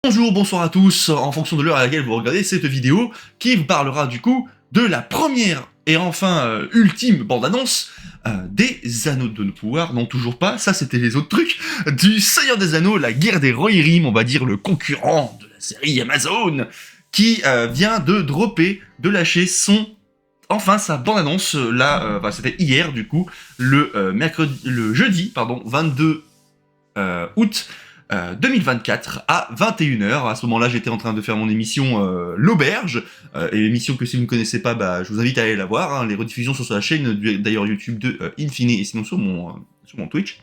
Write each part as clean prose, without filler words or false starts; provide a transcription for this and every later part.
Bonjour, bonsoir à tous, en fonction de l'heure à laquelle vous regardez cette vidéo, qui vous parlera du coup de la première et enfin ultime bande-annonce des Anneaux de pouvoir, non toujours pas, ça c'était les autres trucs, du Seigneur des Anneaux, la guerre des Rohirrim, on va dire le concurrent de la série Amazon, qui vient de dropper, de lâcher sa bande-annonce, là, c'était hier du coup, le jeudi, 22 août 2024 à 21h. À ce moment-là, j'étais en train de faire mon émission L'Auberge, et l'émission que si vous ne connaissez pas, je vous invite à aller la voir. Hein. Les rediffusions sont sur la chaîne d'ailleurs YouTube de Infini et sinon sur mon Twitch.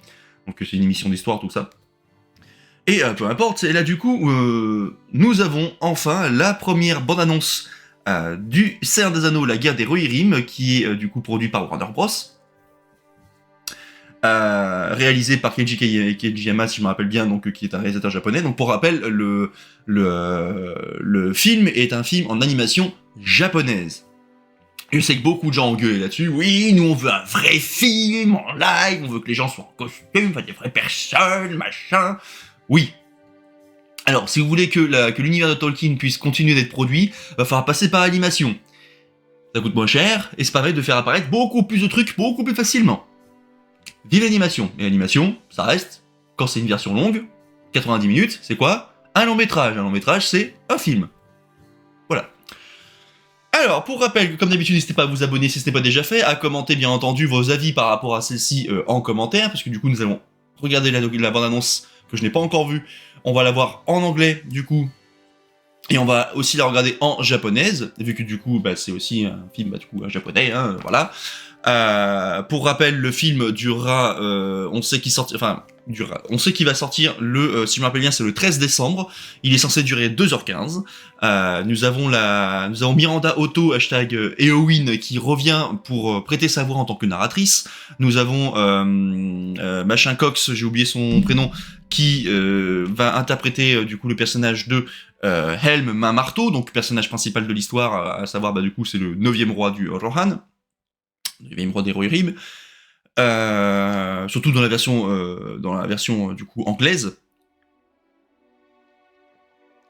Donc c'est une émission d'histoire, tout ça. Et peu importe, et là du coup, nous avons enfin la première bande-annonce du Seigneur des Anneaux, la guerre des Rohirrim, qui est du coup produit par Warner Bros. Réalisé par Keiji Kajiyama, si je me rappelle bien, donc qui est un réalisateur japonais. Donc pour rappel, le film est un film en animation japonaise. Je sais que beaucoup de gens ont gueulé là-dessus. Oui, nous on veut un vrai film en live, on veut que les gens soient en costume, enfin des vraies personnes, machin. Oui. Alors, si vous voulez que l'univers de Tolkien puisse continuer d'être produit, va falloir passer par l'animation. Ça coûte moins cher et ça permet de faire apparaître beaucoup plus de trucs beaucoup plus facilement. Vive l'animation. Et l'animation, ça reste, quand c'est une version longue, 90 minutes, c'est quoi? Un long métrage. Un long métrage, c'est un film. Voilà. Alors, pour rappel, comme d'habitude, n'hésitez pas à vous abonner si ce n'est pas déjà fait, à commenter bien entendu vos avis par rapport à celle-ci en commentaire, parce que du coup, nous allons regarder la bande-annonce que je n'ai pas encore vue. On va la voir en anglais, du coup, et on va aussi la regarder en japonaise, vu que du coup, c'est aussi un film japonais, hein, voilà. Pour rappel, le film durera, on sait qu'il va sortir le, si je me rappelle bien, c'est le 13 décembre. Il est censé durer 2h15. Nous avons Miranda Otto, hashtag Eowyn, qui revient pour prêter sa voix en tant que narratrice. Nous avons Machin Cox, j'ai oublié son prénom, qui va interpréter du coup le personnage de Helm Main Marteau, donc personnage principal de l'histoire, à savoir du coup c'est le 9e roi du Rohan. Le 9e roi des Rohirrim, surtout dans la version du coup anglaise.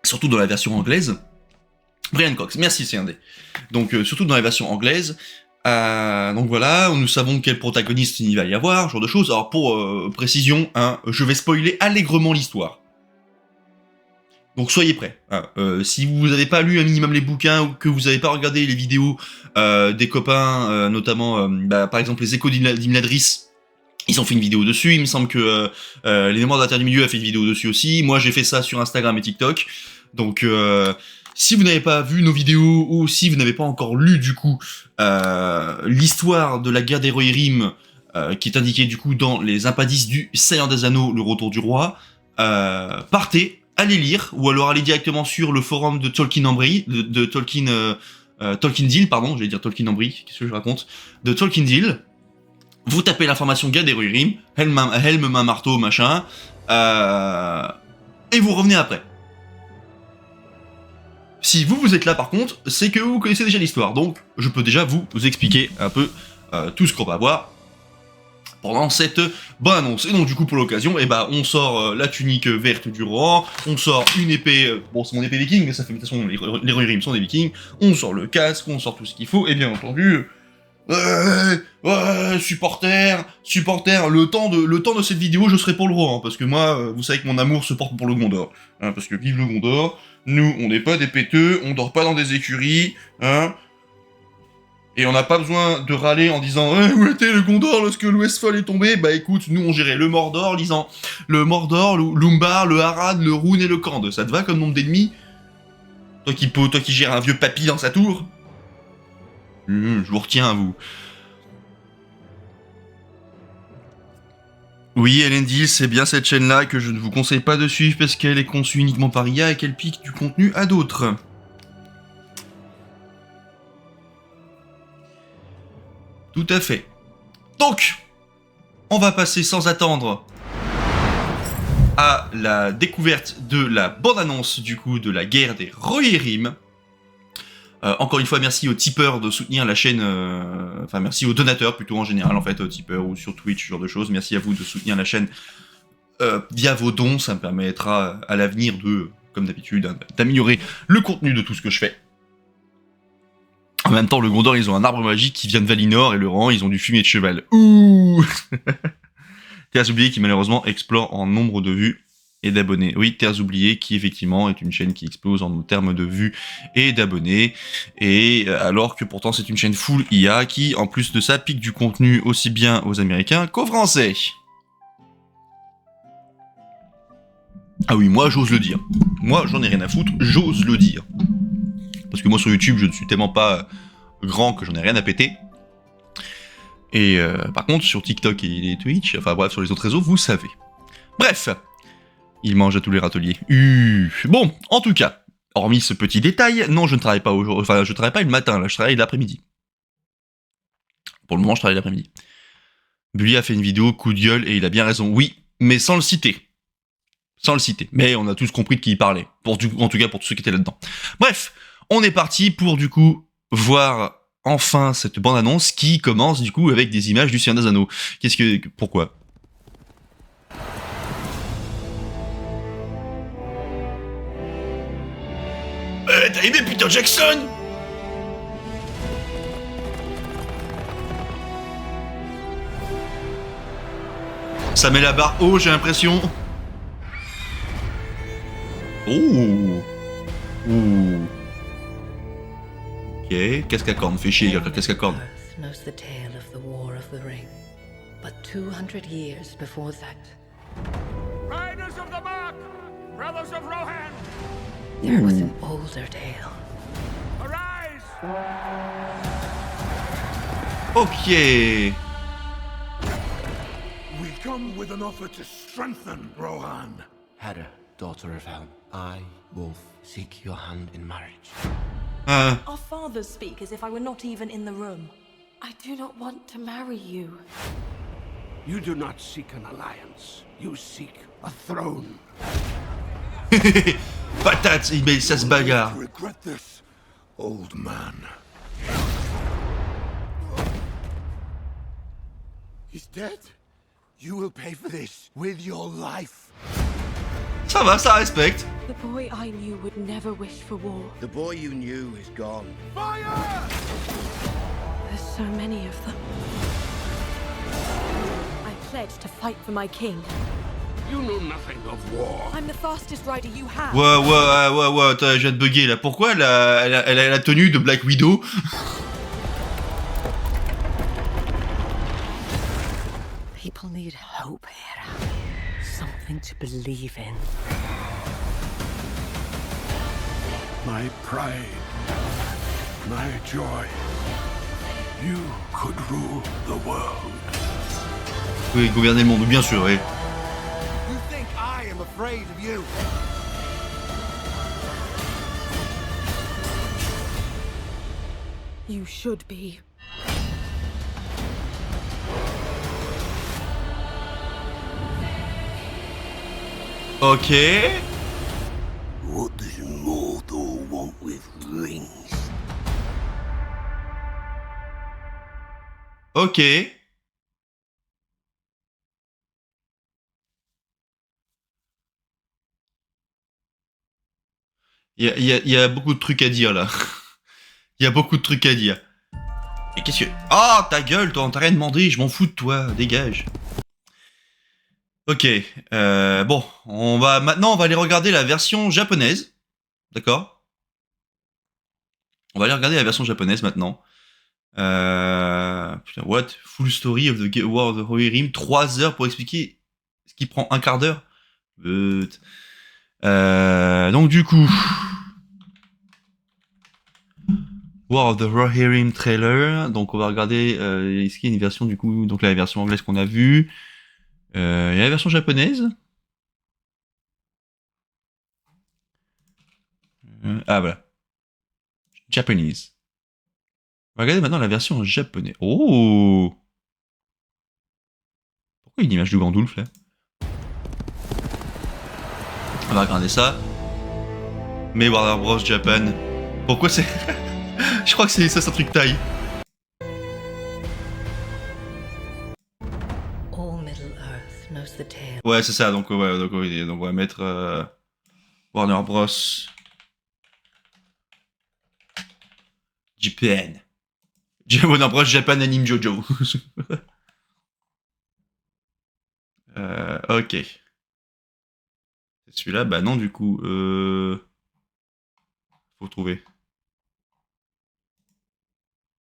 Surtout dans la version anglaise. Brian Cox, merci CND. Donc surtout dans la version anglaise. Donc voilà, nous savons quel protagoniste il va y avoir, ce genre de choses. Alors pour précision, hein, je vais spoiler allègrement l'histoire. Donc soyez prêts. Si vous n'avez pas lu un minimum les bouquins ou que vous n'avez pas regardé les vidéos des copains, notamment par exemple les échos d'Imladris, ils ont fait une vidéo dessus. Il me semble que les mémoires de la Terre du Milieu a fait une vidéo dessus aussi. Moi j'ai fait ça sur Instagram et TikTok. Donc si vous n'avez pas vu nos vidéos ou si vous n'avez pas encore lu du coup l'histoire de la guerre des Rohirrim qui est indiquée du coup dans les impadis du Seigneur des Anneaux, le retour du roi, partez. Allez lire, ou alors allez directement sur le forum de Tolkien Ambry, de Tolkien Deal, pardon, j'allais dire Tolkien Ambry, qu'est-ce que je raconte, de Tolkien Deal, vous tapez l'information guerre des Rohirrim, Helm Main Marteau, machin, et vous revenez après. Si vous êtes là par contre, c'est que vous connaissez déjà l'histoire, donc je peux déjà vous expliquer un peu tout ce qu'on va voir pendant cette bonne annonce. Et donc du coup pour l'occasion, on sort la tunique verte du roi, on sort une épée, bon c'est mon épée viking, mais ça fait de toute façon les Rohirrim sont des vikings, on sort le casque, on sort tout ce qu'il faut, et bien entendu, supporters, le temps de cette vidéo je serai pour le roi, hein, parce que moi, vous savez que mon amour se porte pour le Gondor, hein, parce que vive le Gondor, nous on n'est pas des péteux, on dort pas dans des écuries, hein. Et on n'a pas besoin de râler en disant où était le Gondor lorsque le Westfall est tombé? Écoute, nous on gérait le Mordor, lisant le Mordor, l'Umbar, le Harad, le Rhûn et le Kand. Ça te va comme nombre d'ennemis? Toi qui gères un vieux papy dans sa tour? Je vous retiens à vous. Oui, Elendil, c'est bien cette chaîne-là que je ne vous conseille pas de suivre parce qu'elle est conçue uniquement par IA et qu'elle pique du contenu à d'autres. Tout à fait. Donc, on va passer sans attendre à la découverte de la bande-annonce du coup de la guerre des Rohirrim. Encore une fois, merci aux tipeurs de soutenir la chaîne, enfin merci aux donateurs plutôt en général en fait, tipeurs ou sur Twitch, ce genre de choses. Merci à vous de soutenir la chaîne via vos dons, ça me permettra à l'avenir de comme d'habitude, hein, d'améliorer le contenu de tout ce que je fais. En même temps, le Gondor, ils ont un arbre magique qui vient de Valinor, et le Rang, ils ont du fumier de cheval. Ouh. Terres oubliées qui malheureusement explore en nombre de vues et d'abonnés. Oui, Terres oubliées qui effectivement est une chaîne qui explose en termes de vues et d'abonnés, et alors que pourtant c'est une chaîne full IA qui, en plus de ça, pique du contenu aussi bien aux Américains qu'aux Français. Ah oui, moi j'ose le dire. Moi j'en ai rien à foutre, j'ose le dire. Parce que moi sur YouTube je ne suis tellement pas grand que j'en ai rien à péter. Et par contre sur TikTok et Twitch, enfin bref sur les autres réseaux, vous savez. Bref, il mange à tous les râteliers. Bon, en tout cas, hormis ce petit détail, non je ne travaille pas aujourd'hui, enfin je travaille pas le matin, là je travaille l'après-midi. Pour le moment je travaille l'après-midi. Bully a fait une vidéo coup de gueule et il a bien raison, oui, mais sans le citer. Sans le citer. Mais on a tous compris de qui il parlait. En tout cas pour tous ceux qui étaient là-dedans. Bref, on est parti pour du coup voir enfin cette bande-annonce qui commence du coup avec des images du Seigneur des Anneaux. Pourquoi ? T'as aimé Peter Jackson ? Ça met la barre haut, j'ai l'impression. Oh. Ouh. Ok, qu'est-ce qu'à corne, fait chier, qu'est-ce qu'à corne. Knows the tale of the War of the Ring, but 200 years before that, Riders of the Mark, brothers of Rohan, there was an older tale. arise! Ok. We come with an offer to strengthen Rohan. Hera, daughter of Helm, I, Wolf, seek your hand in marriage. Our fathers speak as if I were not even in the room. I do not want to marry you. You do not seek an alliance. You seek a throne. Patate, mais ça se bagarre. Regret this, old man. He's dead. You will pay for this with your life. Ça va, ça respecte. The boy I knew would never wish for war. The boy you knew is gone. Fire! There's so many of them. I pledged to fight for my king. You know nothing of war. I'm the fastest rider you have. Ouais, attends, je viens de bugger là. Pourquoi elle a la tenue de Black Widow? People need hope, Hera. Something to believe in. My pride, my joy. You could rule the world. Oui, gouverner le monde, bien sûr, oui. You think I am afraid of you? You should be. Ok. What does Mordor want with rings? Ok. Il y a beaucoup de trucs à dire là. Il y a beaucoup de trucs à dire. Et qu'est-ce que... Ah, ta gueule, toi, on t'a rien demandé, je m'en fous de toi, dégage. Ok, bon, maintenant on va aller regarder la version japonaise, d'accord? On va aller regarder la version japonaise maintenant. Putain, what? Full story of the War of the Rohirrim, 3 heures pour expliquer ce qui prend un quart d'heure. Donc du coup... War of the Rohirrim trailer, donc on va regarder, est-ce qu'il y a une version du coup, donc la version anglaise qu'on a vue. Il y a la version japonaise. Ah voilà. Japanese. On va regarder maintenant la version en japonais. Oh! Pourquoi il y a une image du Gandulf là? On va regarder ça. Mais Warner Bros Japan. Pourquoi c'est... Je crois que c'est ça, c'est un truc taille. All Middle Earth knows the tale. Ouais, c'est ça, donc on va mettre... Warner Bros. JPN. Warner Bros. Japan Anime Jojo. Ok. C'est celui-là? Bah non, du coup. Faut trouver.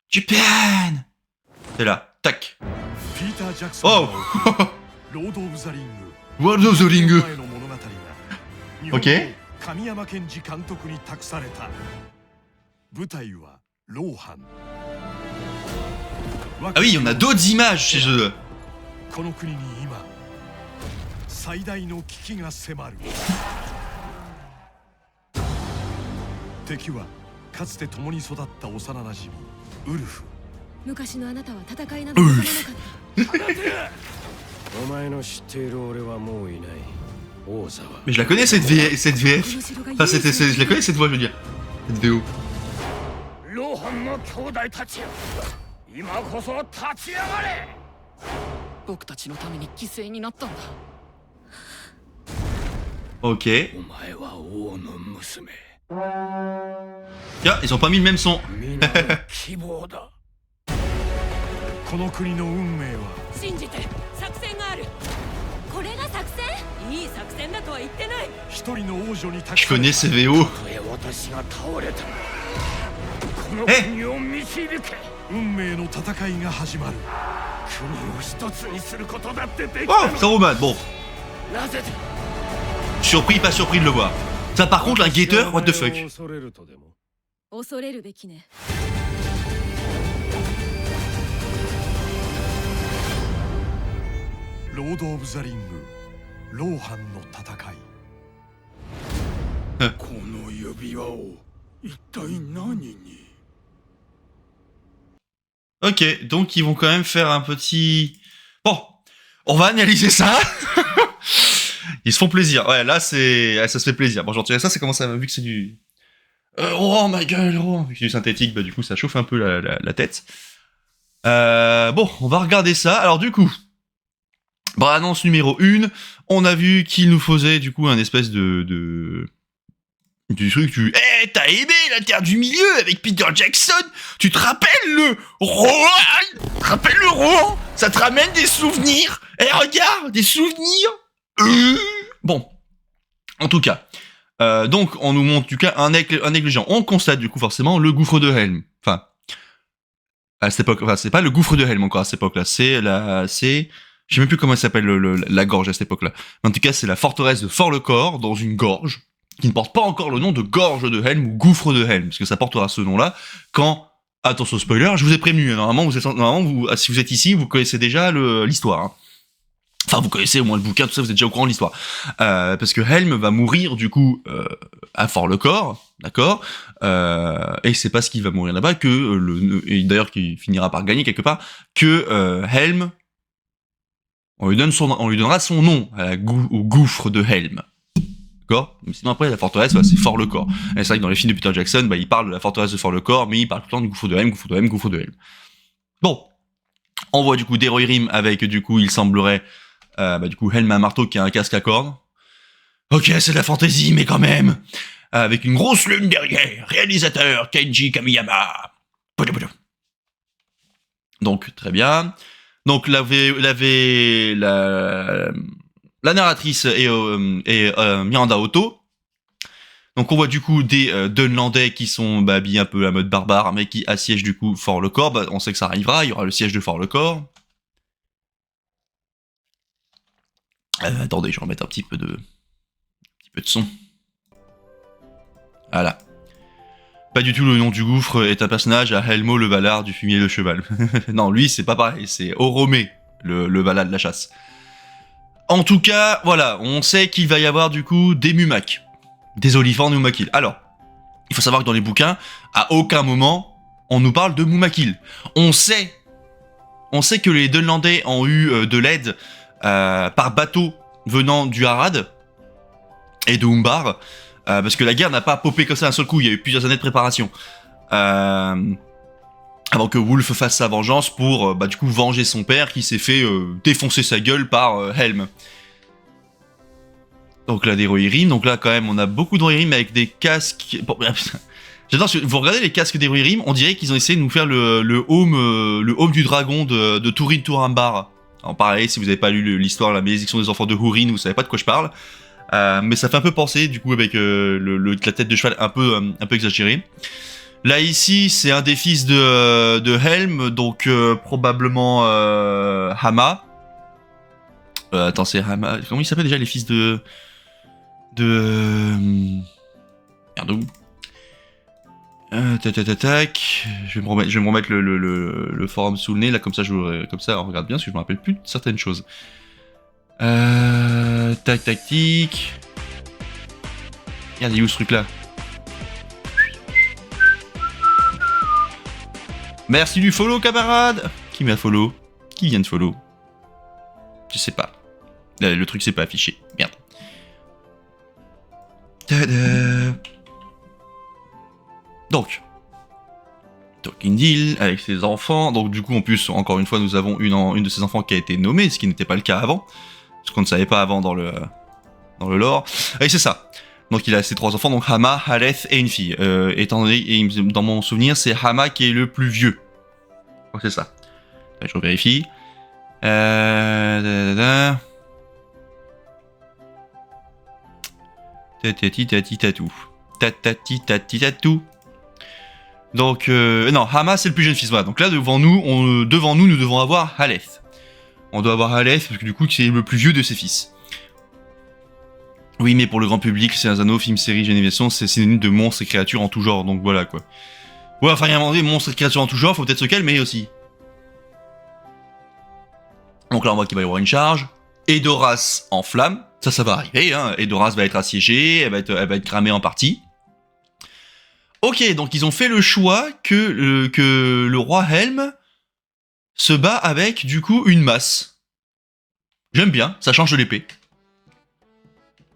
Japan! C'est là. Tac. Oh! World of the Ring. Ok. Ah oui, on a d'autres images chez eux. この国に今最大の危機が迫る敵はかつて共に育った幼馴染ウルフ昔のあなたは戦いなど望まなかったお前の知っている俺はもういない王座は Mais je la connais cette VF. Enfin, je la connais cette voix, je veux dire. Cette VO. ローハンの兄弟たちよ今こそ立ち上がれ僕たちのために犠牲になったんだ Ok. お前は王の娘 Tiens, ils ont pas mis le même son. 皆の希望だこの国の運命は信じて作戦があるこれが作戦いい作戦だとは言ってない一人の王女に Je connais ces VO. 私が倒れたこの国を導け運命の戦いが始まる国を一つにすることだってでき Oh, Saruman, bon. なぜだ Surpris, pas surpris de le voir. Ça, par contre, un guetteur, what the fuck. 恐れるとでも恐れるべきねロード・オブ・ザ・リングローハンの戦いこの指輪を一体何に Ok, donc ils vont quand même faire un petit... Bon, on va analyser ça. Ils se font plaisir. Ouais, là, ça se fait plaisir. Bon, j'en tirais ça, c'est comment ça... Vu que c'est du... oh, ma gueule, oh. Vu que c'est du synthétique, bah du coup, ça chauffe un peu la tête. Bon, on va regarder ça. Alors, du coup... Bon, annonce numéro 1. On a vu qu'il nous faisait, du coup, un espèce du truc du « t'as aimé la Terre du Milieu avec Peter Jackson? Tu te rappelles le Rohan? Tu te rappelles le Rohan? Ça te ramène des souvenirs? Regarde, des souvenirs Bon. En tout cas. Donc, on nous montre, du cas, un aigle géant. On constate, du coup, forcément, le gouffre de Helm. Enfin, à cette époque, enfin, c'est pas le gouffre de Helm encore à cette époque-là. Je sais même plus comment ça s'appelle la gorge à cette époque-là. Mais en tout cas, c'est la forteresse de Fort-le-Corps, dans une gorge, qui ne porte pas encore le nom de gorge de Helm ou gouffre de Helm, parce que ça portera ce nom-là quand, attention spoiler, je vous ai prévenu, normalement, si vous êtes ici, vous connaissez déjà l'histoire. Hein. Enfin, vous connaissez au moins le bouquin, tout ça, vous êtes déjà au courant de l'histoire. Parce que Helm va mourir, du coup, à Fort-le-Corps, d'accord, et c'est parce qu'il va mourir là-bas et d'ailleurs qu'il finira par gagner quelque part, que Helm, on lui donnera son nom au gouffre de Helm. D'accord. Mais sinon après la forteresse, c'est Fort-le-Corps. Et c'est vrai que dans les films de Peter Jackson, il parle de la forteresse de Fort-le-Corps, mais il parle tout le temps du gouffre de Helm, gouffre de Helm, gouffre de Helm. Bon, on voit du coup Derohirrim avec du coup il semblerait du coup Helm à un marteau qui a un casque à cordes. Ok, c'est de la fantaisie, mais quand même avec une grosse lune derrière. Réalisateur Keiji Kamiyama. Donc très bien. Donc la narratrice est Miranda Otto. Donc on voit du coup des Dunlandais qui sont habillés un peu à mode barbare, mais qui assiègent du coup Fort-le-Corps. On sait que ça arrivera, il y aura le siège de Fort-le-Corps. Attendez, je vais remettre un petit peu de son. Voilà. Pas du tout le nom du gouffre est un personnage à Helmo le Valar du fumier de cheval. Non, lui c'est pas pareil, c'est Oromé, le Valar de la chasse. En tout cas, voilà, on sait qu'il va y avoir du coup des Mumak, des Olifants Mumakil. Alors, il faut savoir que dans les bouquins, à aucun moment, on nous parle de Mumakil. On sait que les Dunlandais ont eu de l'aide par bateau venant du Harad et de Umbar, parce que la guerre n'a pas popé comme ça d'un seul coup, il y a eu plusieurs années de préparation. Avant que Wolf fasse sa vengeance pour du coup venger son père qui s'est fait défoncer sa gueule par Helm. Donc là, des Rohirrim. Donc là, quand même, on a beaucoup de Rohirrim avec des casques... Bon, j'adore, vous regardez les casques des Rohirrim, on dirait qu'ils ont essayé de nous faire le home du dragon de Turin Turambar. Alors pareil, si vous n'avez pas lu l'histoire, la malédiction des enfants de Húrin, vous savez pas de quoi je parle. Mais ça fait un peu penser, du coup, avec la tête de cheval un peu exagérée. Là, ici, c'est un des fils de Helm, donc probablement Hama. Attends, c'est Hama... Comment il s'appelle déjà les fils de... Merde, où tac. Je vais me remettre le forum sous le nez, là, comme ça, on regarde bien, parce que je me rappelle plus de certaines choses. Tic. Regarde, il est où ce truc-là? Merci du follow, camarade. Qui m'a follow? Qui vient de follow? Je sais pas. Le truc s'est pas affiché. Merde. Tada. Donc Indil avec ses enfants. Donc du coup, en plus, encore une fois, nous avons une de ses enfants qui a été nommée, ce qui n'était pas le cas avant, ce qu'on ne savait pas avant dans le lore. Et c'est ça. Donc il a ses 3 enfants, donc Hama, Haleth et une fille. Étant donné, et dans mon souvenir, c'est Hama qui est le plus vieux. Donc c'est ça. Je revérifie. Tatati. Donc, non, Hama c'est le plus jeune fils, voilà. Donc là, devant nous, nous devons avoir Haleth. On doit avoir Haleth, parce que du coup, c'est le plus vieux de ses fils. Oui, mais pour le grand public, c'est un anneau, film, série, jeux d'animation, c'est synonyme de monstres et créatures en tout genre, donc voilà, quoi. Ouais, enfin, il y a un moment donné, monstres et créatures en tout genre, faut peut-être se calmer aussi. Donc là, on voit qu'il va y avoir une charge. Edoras en flamme, ça va arriver, hein. Edoras va être assiégée, elle va être cramée en partie. Ok, donc ils ont fait le choix que le roi Helm se bat avec, du coup, une masse. J'aime bien, ça change de l'épée.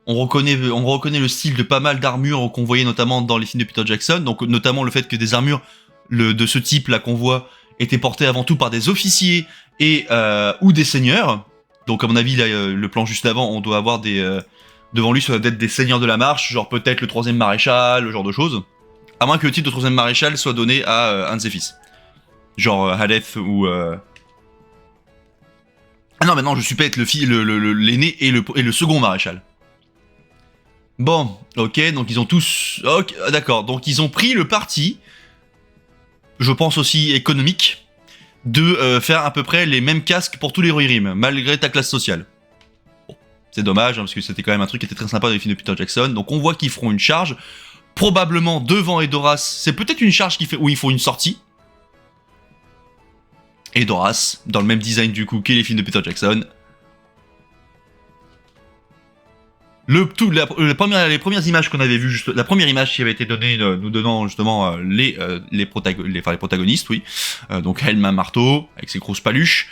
On reconnaît le style de pas mal d'armures qu'on voyait notamment dans les films de Peter Jackson, donc notamment le fait que des armures de ce type-là qu'on voit étaient portées avant tout par des officiers et ou des seigneurs. Donc à mon avis, là, le plan juste avant, on doit avoir devant lui, ça doit être des seigneurs de la marche, genre peut-être le 3e maréchal, ce genre de choses. À moins que le titre de 3e maréchal soit donné à un de ses fils. Genre Haleth ou... Ah non, maintenant je suis peut-être l'aîné et le second maréchal. Bon, ok, donc ils ont tous... Ok, d'accord, donc ils ont pris le parti, je pense aussi économique, de faire à peu près les mêmes casques pour tous les Rohirrim, malgré ta classe sociale. Bon, c'est dommage, hein, parce que c'était quand même un truc qui était très sympa dans les films de Peter Jackson, donc on voit qu'ils feront une charge, probablement devant Edoras, c'est peut-être une charge où il faut une sortie. Edoras, dans le même design du coup que les films de Peter Jackson. Les premières images qu'on avait vues, la première image qui avait été donnée, nous donnant justement les protagonistes, oui. Donc Helm marteau, avec ses grosses paluches,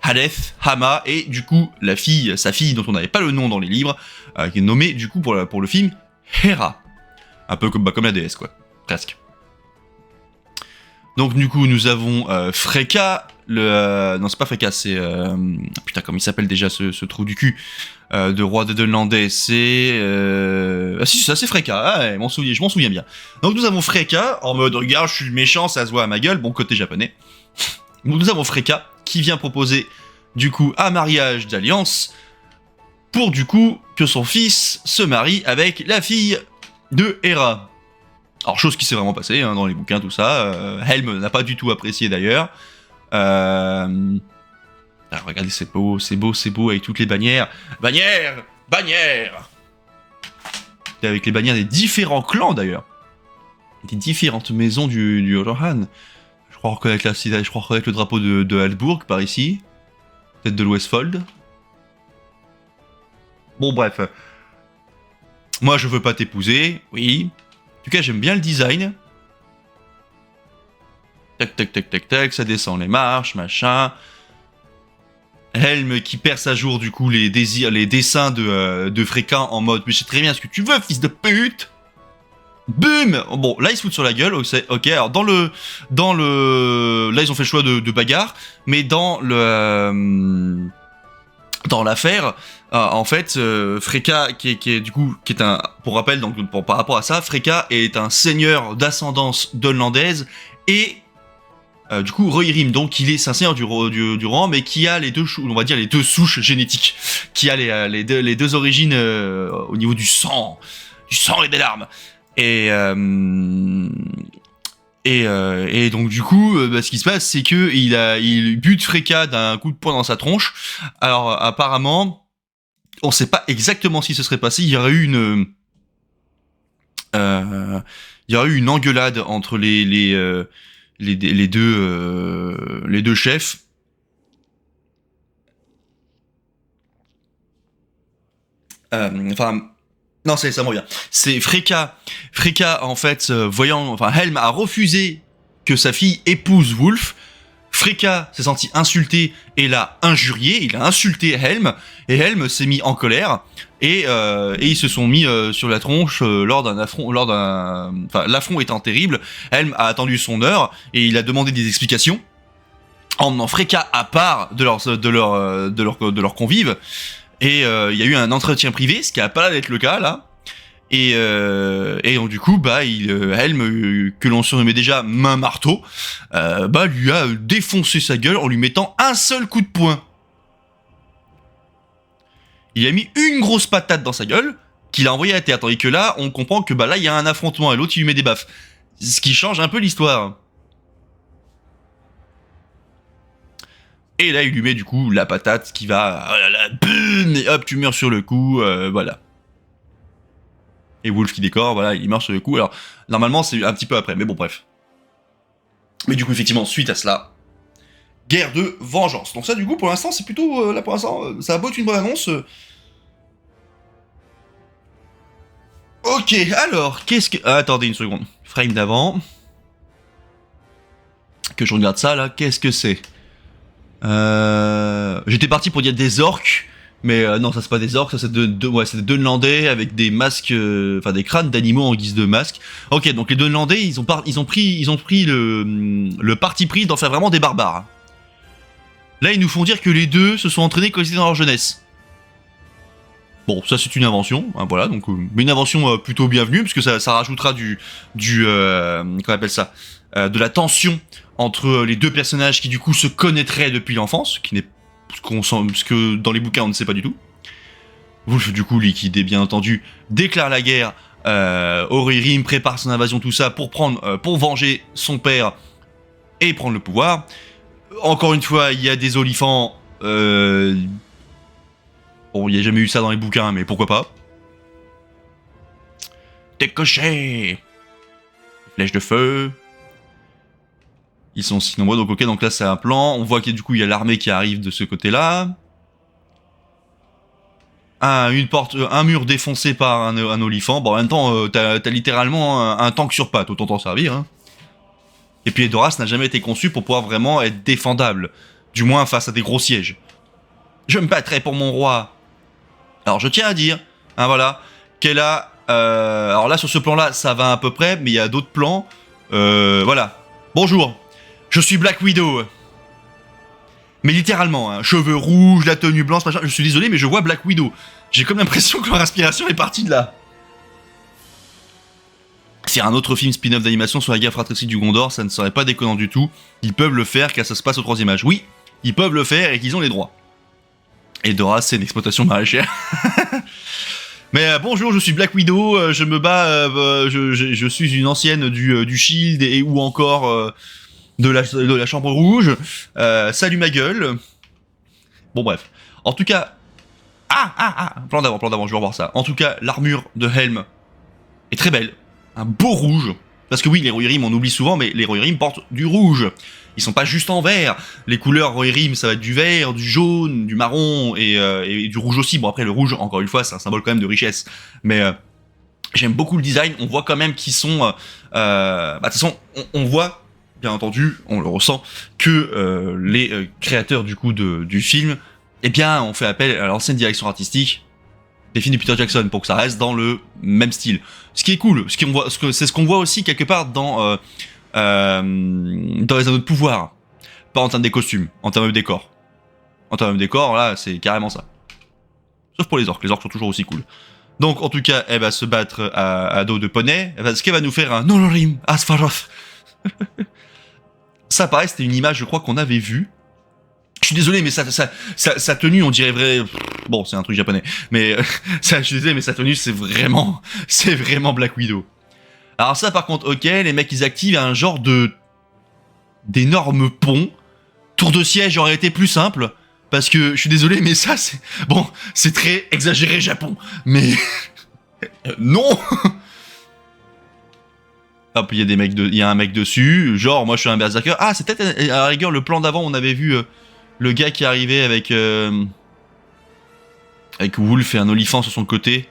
Haleth, Hama, et du coup sa fille dont on n'avait pas le nom dans les livres, qui est nommée du coup pour le film Hera. Un peu comme la déesse, quoi. Presque. Donc du coup, nous avons Freka, non, c'est pas Freka, c'est... Putain, comment il s'appelle déjà ce trou du cul de roi de Dunlandais, c'est... Ah si, ça c'est Freka, ah, je m'en souviens bien. Donc nous avons Freka, en mode, regarde, je suis méchant, ça se voit à ma gueule, bon, côté japonais. Donc nous avons Freka, qui vient proposer, du coup, un mariage d'alliance, pour du coup, que son fils se marie avec la fille de Hera. Alors, chose qui s'est vraiment passée hein, dans les bouquins, tout ça. Helm n'a pas du tout apprécié d'ailleurs. Alors, regardez, c'est beau, avec toutes les bannières. Bannières. Et avec les bannières des différents clans d'ailleurs. Des différentes maisons du Rohan. Je crois reconnaître le drapeau de Halburg par ici. Peut-être de l'Westfold. Bon, bref. Moi, je veux pas t'épouser, oui. En tout cas, j'aime bien le design. Tac, ça descend les marches, machin. Helm qui perce à jour, du coup, les dessins de Freka en mode « Mais je sais très bien ce que tu veux, fils de pute !» Boum. Bon, là, ils se foutent sur la gueule, ok. Alors, là, ils ont fait le choix de bagarre, mais dans l'affaire, En fait, Freka, qui est un, pour rappel, donc par rapport à ça, Freka est un seigneur d'ascendance donlandaise et du coup Rohirrim, donc c'est un seigneur du rang, mais qui a les deux souches génétiques, qui a les deux origines au niveau du sang et des larmes. Et donc du coup, ce qui se passe, c'est que il bute Freka d'un coup de poing dans sa tronche. Alors apparemment, on sait pas exactement ce qui se serait passé. Il y aurait eu une engueulade entre les deux chefs. Non, ça me revient. C'est Freka en fait, Helm a refusé que sa fille épouse Wulf. Freka s'est senti insulté et l'a injurié, il a insulté Helm, et Helm s'est mis en colère, et ils se sont mis sur la tronche lors d'un affront, l'affront étant terrible. Helm a attendu son heure, et il a demandé des explications, en emmenant Freka à part de leurs convives, et il y a eu un entretien privé, ce qui a pas l'air d'être le cas, là. Et donc du coup, Helm, que l'on surnommait déjà main marteau, lui a défoncé sa gueule en lui mettant un seul coup de poing. Il a mis une grosse patate dans sa gueule, qu'il a envoyé à terre, tandis que là, on comprend que là, il y a un affrontement, et l'autre, il lui met des baffes. Ce qui change un peu l'histoire. Et là, il lui met du coup la patate qui va, oh là là, boum, et hop, tu meurs sur le coup, voilà. Et Wulf qui décore, voilà, il meurt sur le coup. Alors, normalement, c'est un petit peu après, mais bon, bref. Mais du coup, effectivement, suite à cela, guerre de vengeance. Donc ça, du coup, pour l'instant, c'est plutôt... là, pour l'instant, ça a beau être une bonne annonce. Ok, alors, qu'est-ce que... Ah, attendez une seconde. Frame d'avant. Que je regarde ça, là. Qu'est-ce que c'est J'étais parti pour dire des orques. Mais non, ça c'est pas des orques, ça c'est c'est des Dunlandais avec des masques, des crânes d'animaux en guise de masques. Ok, donc les Dunlandais, ils ont pris le parti pris d'en faire vraiment des barbares. Là, ils nous font dire que les deux se sont entraînés quand ils étaient dans leur jeunesse. Bon, ça c'est une invention, hein, voilà, donc une invention plutôt bienvenue, parce que ça rajoutera qu'on appelle ça, de la tension entre les deux personnages qui du coup se connaîtraient depuis l'enfance, qui n'est ce que dans les bouquins on ne sait pas du tout. Wulf du coup liquidé bien entendu déclare la guerre, Rohirrim prépare son invasion, tout ça pour venger son père et prendre le pouvoir. Encore une fois il y a des olifants, bon il n'y a jamais eu ça dans les bouquins mais pourquoi pas. Des cochers, flèches de feu. Ils sont si nombreux, donc ok, donc là c'est un plan. On voit que du coup il y a l'armée qui arrive de ce côté-là. Un mur défoncé par un olifant. Bon, en même temps, t'as littéralement un tank sur pattes, autant t'en servir. Hein. Et puis Edoras n'a jamais été conçu pour pouvoir vraiment être défendable. Du moins face à des gros sièges. Je me battrai pour mon roi. Alors je tiens à dire, hein, voilà, qu'elle a... alors là sur ce plan-là, ça va à peu près, mais il y a d'autres plans. Voilà. Bonjour. Je suis Black Widow. Mais littéralement, hein, cheveux rouges, la tenue blanche, machin. Je suis désolé, mais je vois Black Widow. J'ai comme l'impression que leur inspiration est partie de là. Faire un autre film spin-off d'animation sur la guerre fratricide du Gondor, ça ne serait pas déconnant du tout. Ils peuvent le faire car ça se passe au 3e âge. Oui, ils peuvent le faire et qu'ils ont les droits. Et Dora, c'est une exploitation maraîchère. Mais bonjour, je suis Black Widow, je me bats, je suis une ancienne du Shield ou encore... de la chambre rouge, salut ma gueule. Bon bref, en tout cas, plan d'avant, je vais revoir ça. En tout cas, l'armure de Helm est très belle, un beau rouge. Parce que oui, les Rohirrim, on oublie souvent, mais les Rohirrim portent du rouge. Ils sont pas juste en vert. Les couleurs Rohirrim, ça va être du vert, du jaune, du marron et du rouge aussi. Bon après, le rouge, encore une fois, c'est un symbole quand même de richesse. Mais j'aime beaucoup le design. On voit quand même qu'ils sont... de toute façon, on voit... Bien entendu, on le ressent, que les créateurs du coup du film, eh bien, ont fait appel à l'ancienne direction artistique des films de Peter Jackson pour que ça reste dans le même style. Ce qui est cool, c'est ce qu'on voit aussi quelque part dans les Anneaux de Pouvoir, pas en termes des costumes, en termes de décor. En termes de décor, là, c'est carrément ça. Sauf pour les orques sont toujours aussi cool. Donc en tout cas, elle va se battre à dos de poney, ce qu'elle va nous faire un Nolorim Asfaroth. Ça pareil, c'était une image je crois qu'on avait vue. Je suis désolé mais sa tenue on dirait vrai... Bon c'est un truc japonais, mais je suis désolé mais sa tenue c'est vraiment Black Widow. Alors ça par contre ok, les mecs ils activent un genre d'énorme pont. Tour de siège aurait été plus simple. Parce que, je suis désolé, mais ça, c'est... Bon, c'est très exagéré, Japon. Mais... non. Hop, il y a un mec dessus. Genre, moi, je suis un berserker. Ah, c'est peut-être, à la rigueur, le plan d'avant, on avait vu le gars qui arrivait avec Wolf et un olifant sur son côté.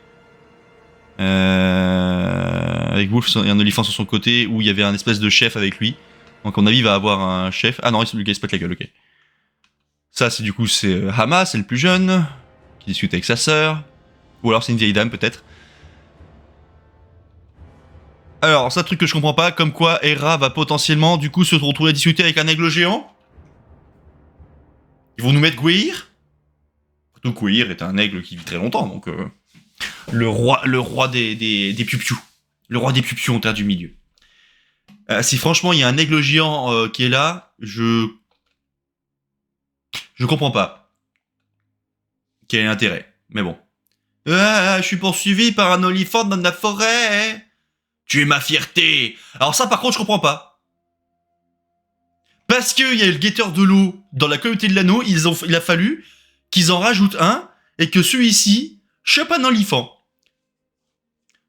Avec Wolf et un olifant sur son côté, où il y avait un espèce de chef avec lui. Donc, à mon avis, il va avoir un chef. Ah non, le gars, il se pète la gueule, ok. Ça, c'est du coup, c'est Hama, c'est le plus jeune, qui discute avec sa sœur. Ou alors c'est une vieille dame, peut-être. Alors, ça, truc que je comprends pas, comme quoi Hera va potentiellement, du coup, se retrouver à discuter avec un aigle géant. Ils vont nous mettre Gweir. Surtout Gweir est un aigle qui vit très longtemps, donc... le roi des piou-piou. Le roi des piou-piou en terre du milieu. Si franchement, il y a un aigle géant qui est là, je comprends pas. Quel est l'intérêt? Mais bon. Ah, je suis poursuivi par un olifant dans la forêt. Tu es ma fierté. Alors ça, par contre, je comprends pas. Parce qu'il y a le guetteur de l'eau dans la communauté de l'anneau, il a fallu qu'ils en rajoutent un et que celui-ci chope un olifant.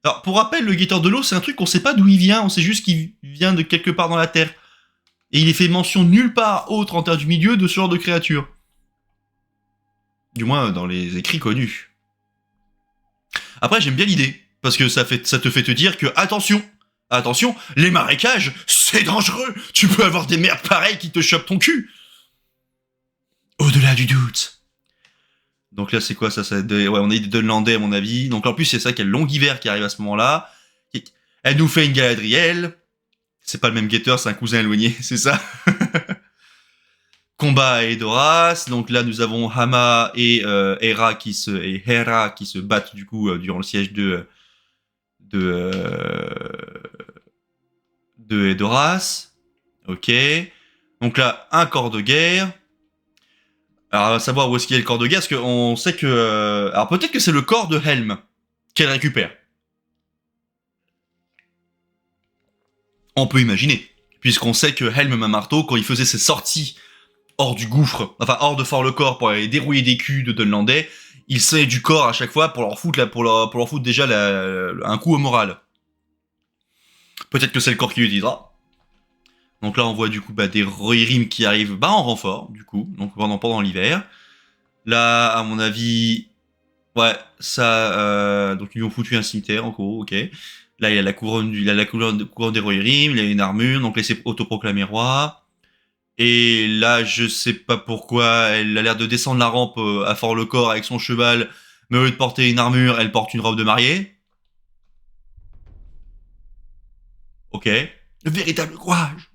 Alors, pour rappel, le guetteur de l'eau, c'est un truc qu'on sait pas d'où il vient, on sait juste qu'il vient de quelque part dans la Terre. Et il est fait mention nulle part autre en terre du milieu de ce genre de créature. Du moins dans les écrits connus. Après j'aime bien l'idée, parce que ça te fait te dire que attention, les marécages, c'est dangereux, tu peux avoir des merdes pareilles qui te chopent ton cul. Au-delà du doute. Donc là c'est quoi ça, ouais, on est des Dunlandais à mon avis, donc en plus c'est ça qu'il y a le long hiver qui arrive à ce moment-là. Elle nous fait une Galadriel, c'est pas le même guetteur, c'est un cousin éloigné, c'est ça. Combat à Edoras, donc là nous avons Hama et Hera qui se battent du coup durant le siège de Edoras. Ok. Donc là un corps de guerre. Alors on va savoir où est-ce qu'il y a le corps de guerre, parce qu'on sait que... alors peut-être que c'est le corps de Helm qu'elle récupère. On peut imaginer, puisqu'on sait que Helm Mamarto, quand il faisait ses sorties hors du gouffre, enfin hors de Fort-le-Corps pour aller dérouiller des culs de Dunlandais, il sait du corps à chaque fois pour leur foutre déjà un coup au moral. Peut-être que c'est le corps qu'il utilisera. Donc là on voit du coup des Rohirrim qui arrivent en renfort du coup, donc pendant l'hiver. Là à mon avis, ouais ça, donc ils lui ont foutu un cimetière en gros, ok. Là il a la couronne des Rohirrim, il a une armure, donc là il s'est autoproclamé roi. Et là, je sais pas pourquoi, elle a l'air de descendre la rampe à Fort-le-Corps avec son cheval, mais au lieu de porter une armure, elle porte une robe de mariée. Ok. Le véritable courage.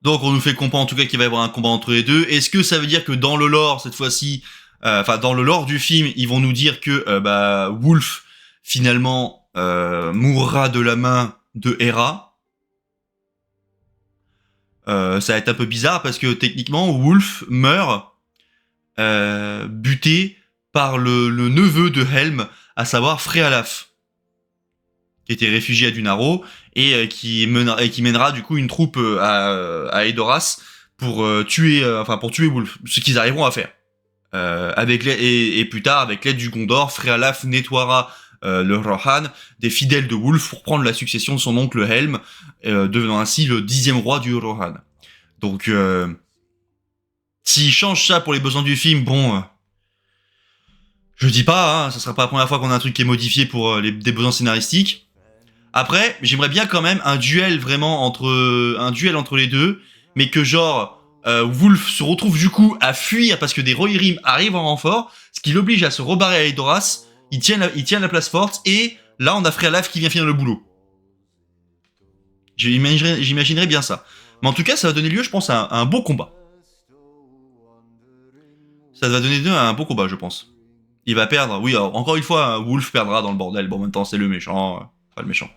Donc on nous fait comprendre en tout cas qu'il va y avoir un combat entre les deux. Est-ce que ça veut dire que dans le lore, cette fois-ci, dans le lore du film, ils vont nous dire que Wolf, finalement, mourra de la main de Hera? Ça va être un peu bizarre parce que techniquement Wolf meurt buté par le neveu de Helm, à savoir Frealaf, qui était réfugié à Dunaro et qui mènera du coup une troupe à Edoras pour tuer Wolf, ce qu'ils arriveront à faire. Et plus tard, avec l'aide du Gondor, Frealaf nettoiera le Rohan des fidèles de Wolf pour prendre la succession de son oncle Helm, devenant ainsi le 10e roi du Rohan. Donc, s'il change ça pour les besoins du film, bon, je dis pas, ça sera pas la première fois qu'on a un truc qui est modifié pour des besoins scénaristiques. Après, j'aimerais bien quand même un duel entre les deux, mais que genre Wolf se retrouve du coup à fuir parce que des Rohirrim arrivent en renfort, ce qui l'oblige à se rebarrer à Edoras. Il tient la place forte, et là on a Frealaf qui vient finir le boulot. J'imaginerais bien ça. Mais en tout cas, ça va donner lieu, je pense, à un beau combat. Ça va donner un beau combat, je pense. Il va perdre, oui, alors, encore une fois, Wolf perdra dans le bordel. Bon, en même temps, c'est le méchant, pas le méchant.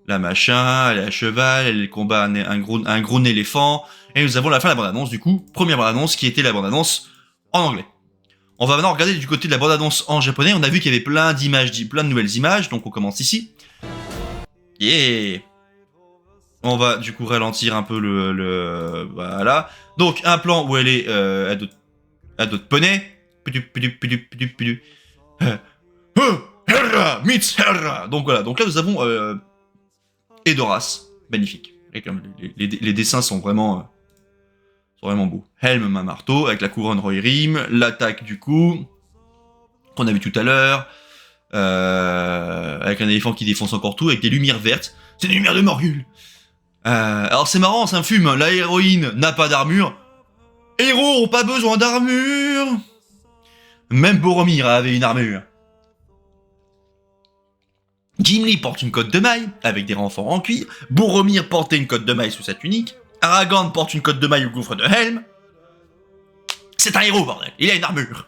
La machin, elle est à cheval, elle combat un gros éléphant. Et nous avons la fin de la bande-annonce, du coup. Première bande-annonce qui était la bande-annonce en anglais. On va maintenant regarder du côté de la bande-annonce en japonais. On a vu qu'il y avait plein d'images, plein de nouvelles images. Donc on commence ici. Yeah. On va du coup ralentir un peu voilà. Donc un plan où elle est à d'autres poneys. Meets Hera. Donc voilà. Donc là nous avons Edoras. Magnifique. Les dessins sont vraiment beaux. Helm, main marteau, avec la couronne Rohirrim, l'attaque du coup, qu'on a vu tout à l'heure, avec un éléphant qui défonce encore tout, avec des lumières vertes. C'est des lumières de Morgul. Alors c'est marrant, ça me fume. La héroïne n'a pas d'armure. Héros ont pas besoin d'armure. Même Boromir avait une armure. Gimli porte une cotte de maille, avec des renforts en cuir. Boromir portait une cotte de maille sous sa tunique. Aragorn porte une cotte de maille au gouffre de Helm. C'est un héros, bordel. Il a une armure.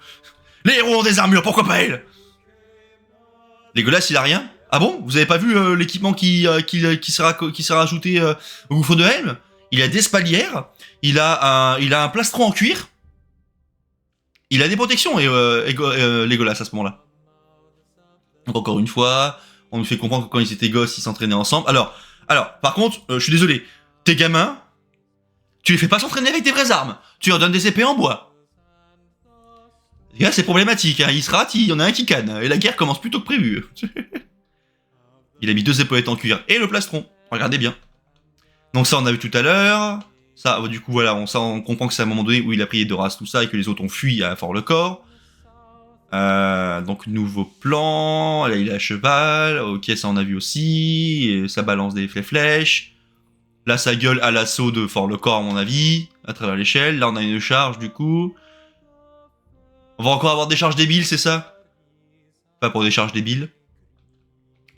Les héros ont des armures, pourquoi pas elle? Legolas, il a rien? Ah bon? Vous avez pas vu l'équipement qui sera ajouté au gouffre de Helm? Il a des spalières. Il a un plastron en cuir. Il a des protections, Legolas, à ce moment-là. Donc encore une fois, on nous fait comprendre que quand ils étaient gosses, ils s'entraînaient ensemble. Alors, par contre, je suis désolé. Tes gamins, tu les fais pas s'entraîner avec des vraies armes. Tu leur donnes des épées en bois. Les gars, c'est problématique. Hein. Ils se ratent, il y en a un qui canne. Et la guerre commence plus tôt que prévu. Il a mis 2 épaulettes en cuir et le plastron. Regardez bien. Donc ça, on a vu tout à l'heure. Ça, du coup, voilà, on comprend que c'est à un moment donné où il a pris Edoras, tout ça, et que les autres ont fui à Fort-le-Corps. Donc nouveau plan. Là, il est à cheval. Ok, ça on a vu aussi. Et ça balance des flèches. Là, ça gueule à l'assaut de Fort-le-Corps, à mon avis, à travers l'échelle. Là, on a une charge, du coup. On va encore avoir des charges débiles, c'est ça? Pas pour des charges débiles.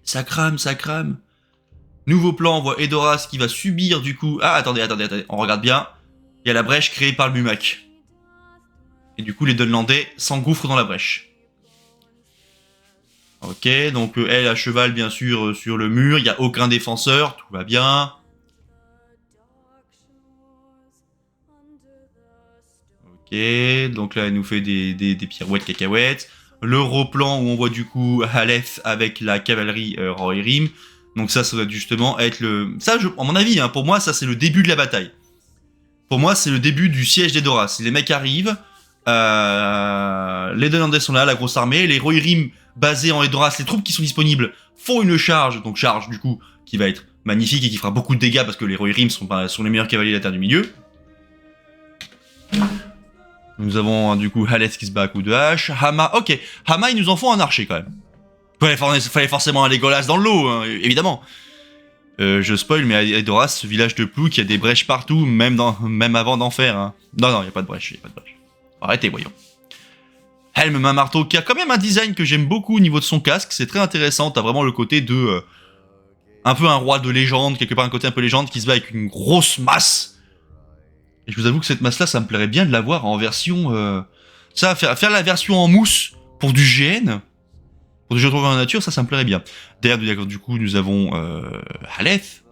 Ça crame, ça crame. Nouveau plan, on voit Edoras qui va subir, du coup... Ah, attendez. On regarde bien. Il y a la brèche créée par le Mumak. Et du coup, les Dunlandais s'engouffrent dans la brèche. Ok, donc elle à cheval, bien sûr, sur le mur. Il n'y a aucun défenseur, tout va bien. Ok, donc là, elle nous fait des pirouettes cacahuètes. L'Europlan où on voit du coup Haleth avec la cavalerie Rohirrim. Donc ça doit justement être le... Ça, à mon avis, hein, pour moi, ça c'est le début de la bataille. Pour moi, c'est le début du siège d'Edoras. Les mecs arrivent, les Dunlandais sont là, la grosse armée, les Rohirrim basés en Edoras, les troupes qui sont disponibles font une charge, donc charge du coup qui va être magnifique et qui fera beaucoup de dégâts parce que les Rohirrim sont les meilleurs cavaliers de la Terre du Milieu. Nous avons du coup Haleth qui se bat à coups de hache. Hama, ok. Hama, ils nous en font un archer quand même. Fallait forcément un Legolas dans le lot, hein, évidemment. Je spoil, mais à Edoras, ce village de Plouk, il y a des brèches partout, même avant d'en faire. Hein. Non, il n'y a pas de brèche, Arrêtez, voyons. Helm, main marteau, qui a quand même un design que j'aime beaucoup au niveau de son casque. C'est très intéressant. T'as vraiment le côté de... un peu un roi de légende, quelque part un côté un peu légende, qui se bat avec une grosse masse. Et je vous avoue que cette masse-là, ça me plairait bien de l'avoir en version... Ça, faire la version en mousse pour du GN, pour du jeu de rôle en nature, ça me plairait bien. Derrière, du coup, nous avons Haleth,